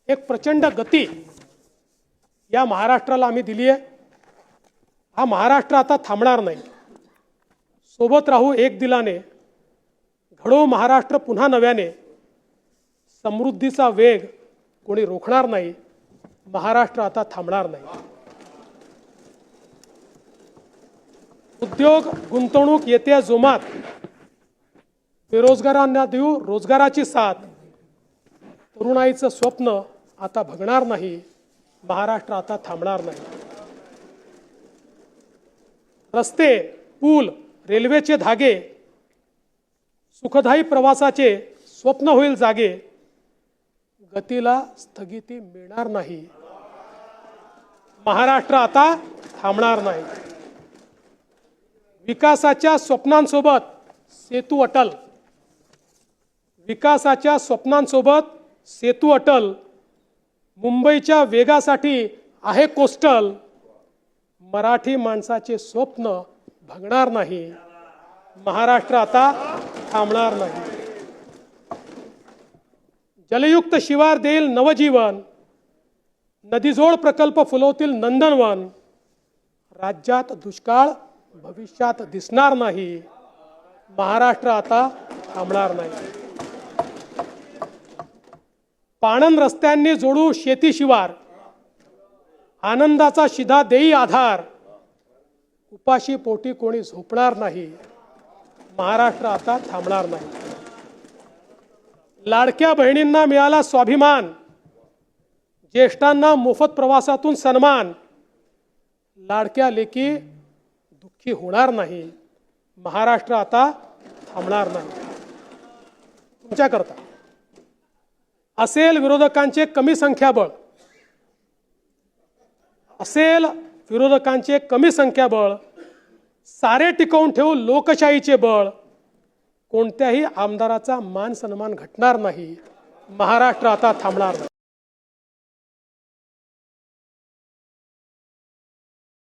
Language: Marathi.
एक प्रचंड गती या महाराष्ट्राला आम्ही दिली आहे। हा महाराष्ट्र आता थांबणार नाही। सोबत राहू एक दिलाने, घडो महाराष्ट्र पुन्हा नव्याने। समृद्धीचा वेग कोणी रोखणार नाही। महाराष्ट्र आता थांबणार नाही। उद्योग गुंतवणूक येत्या जोमात, बेरोजगारांना देऊ रोजगाराची साथ। तरुणाईचं स्वप्न आता भगणार नाही। महाराष्ट्र आता थांबणार नाही। रस्ते, पूल, रेल्वेचे धागे, सुखदायी प्रवासाचे स्वप्न होईल जागे। गतीला स्थगिती मिळणार नाही। महाराष्ट्र आता थांबणार नाही। विकासाच्या स्वप्नांसोबत सेतू अटल, विकासाच्या स्वप्नांसोबत सेतू अटल। मुंबईच्या वेगासाठी आहे कोस्टल। मराठी माणसाचे स्वप्न भगणार नाही। महाराष्ट्र आता थांबणार नाही। जलयुक्त शिवार देईल नवजीवन, नदीजोड प्रकल्प फुलवतील नंदनवन। राज्यात दुष्काळ भविष्यात दिसणार नाही। महाराष्ट्र आता थांबणार नाही। पाणंद रस्त्यांनी जोडू शेती शिवार, आनंदाचा शिधा देई आधार। उपाशी पोटी कोणी झोपणार नाही। महाराष्ट्र आता थांबणार नाही। लाडक्या बहिणींना मिळाला स्वाभिमान, ज्येष्ठांना मोफत प्रवासातून सन्मान। लाडक्या लेकी दुःखी होणार नाही। महाराष्ट्र आता थांबणार नाही। तुमच्याकरता असेल विरोधकांचे कमी संख्याबळ, असेल विरोधकांचे कमी संख्याबळ। सारे टिकवून ठेवू लोकशाहीचे बळ। कोणत्याही आमदाराचा मान सन्मान घटणार नाही। महाराष्ट्र आता थांबणार नाही।